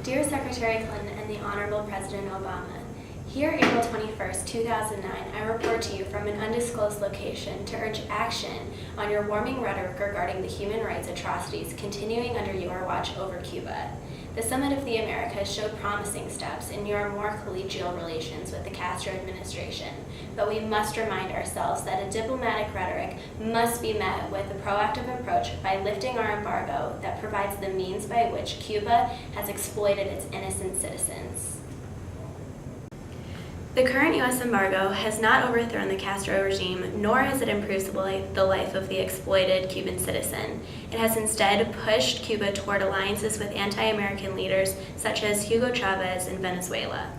Dear Secretary Clinton and the Honorable President Obama, here April 21st, 2009, I report to you from an undisclosed location to urge action on your warming rhetoric regarding the human rights atrocities continuing under your watch over Cuba. The Summit of the Americas showed promising steps in your more collegial relations with the Castro administration, but we must remind ourselves that a diplomatic rhetoric must be met with a proactive approach by lifting our embargo that provides the means by which Cuba has exploited its innocent citizens. The current U.S. embargo has not overthrown the Castro regime, nor has it improved the life of the exploited Cuban citizen. It has instead pushed Cuba toward alliances with anti-American leaders such as Hugo Chavez in Venezuela.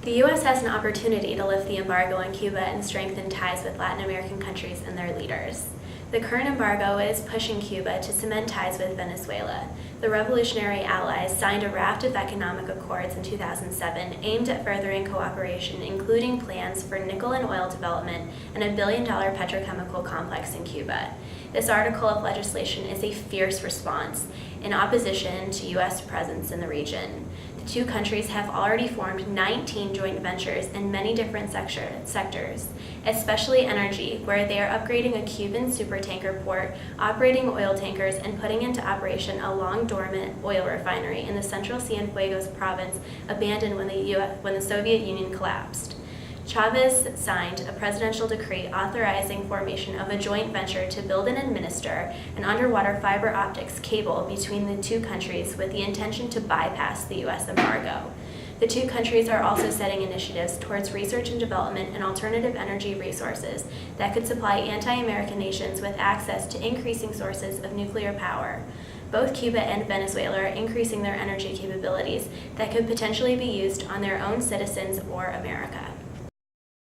The U.S. has an opportunity to lift the embargo on Cuba and strengthen ties with Latin American countries and their leaders. The current embargo is pushing Cuba to cement ties with Venezuela. The revolutionary allies signed a raft of economic accords in 2007 aimed at furthering cooperation, including plans for nickel and oil development and a $1 billion petrochemical complex in Cuba. This article of legislation is a fierce response in opposition to U.S. presence in the region. The two countries have already formed 19 joint ventures in many different sectors, especially energy, where they are upgrading a Cuban supertanker port, operating oil tankers, and putting into operation a long-dormant oil refinery in the central Cienfuegos province abandoned when the Soviet Union collapsed. Chavez signed a presidential decree authorizing formation of a joint venture to build and administer an underwater fiber optics cable between the two countries with the intention to bypass the U.S. embargo. The two countries are also setting initiatives towards research and development and alternative energy resources that could supply anti-American nations with access to increasing sources of nuclear power. Both Cuba and Venezuela are increasing their energy capabilities that could potentially be used on their own citizens or America.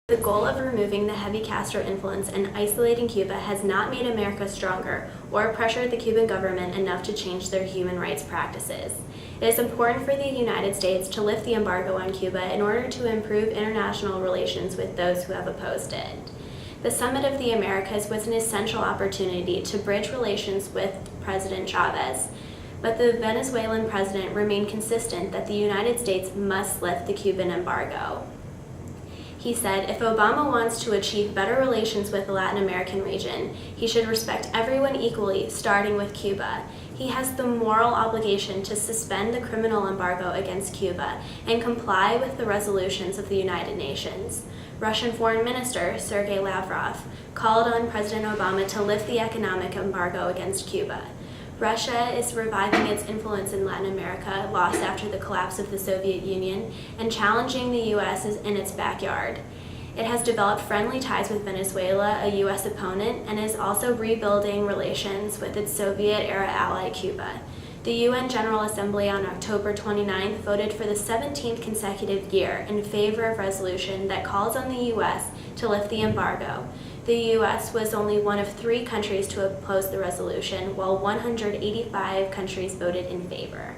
The goal of removing the heavy Castro influence and isolating Cuba has not made America stronger or pressured the Cuban government enough to change their human rights practices. It is important for the United States to lift the embargo on Cuba in order to improve international relations with those who have opposed it. The Summit of the Americas was an essential opportunity to bridge relations with President Chavez, but the Venezuelan president remained consistent that the United States must lift the Cuban embargo. He said, if Obama wants to achieve better relations with the Latin American region, he should respect everyone equally, starting with Cuba. He has the moral obligation to suspend the criminal embargo against Cuba and comply with the resolutions of the United Nations. Russian Foreign Minister Sergei Lavrov called on President Obama to lift the economic embargo against Cuba. Russia is reviving its influence in Latin America, lost after the collapse of the Soviet Union, and challenging the U.S. in its backyard. It has developed friendly ties with Venezuela, a U.S. opponent, and is also rebuilding relations with its Soviet-era ally Cuba. The UN General Assembly on October 29th voted for the 17th consecutive year in favor of resolution that calls on the U.S. to lift the embargo. The U.S. was only one of 3 countries to oppose the resolution, while 185 countries voted in favor.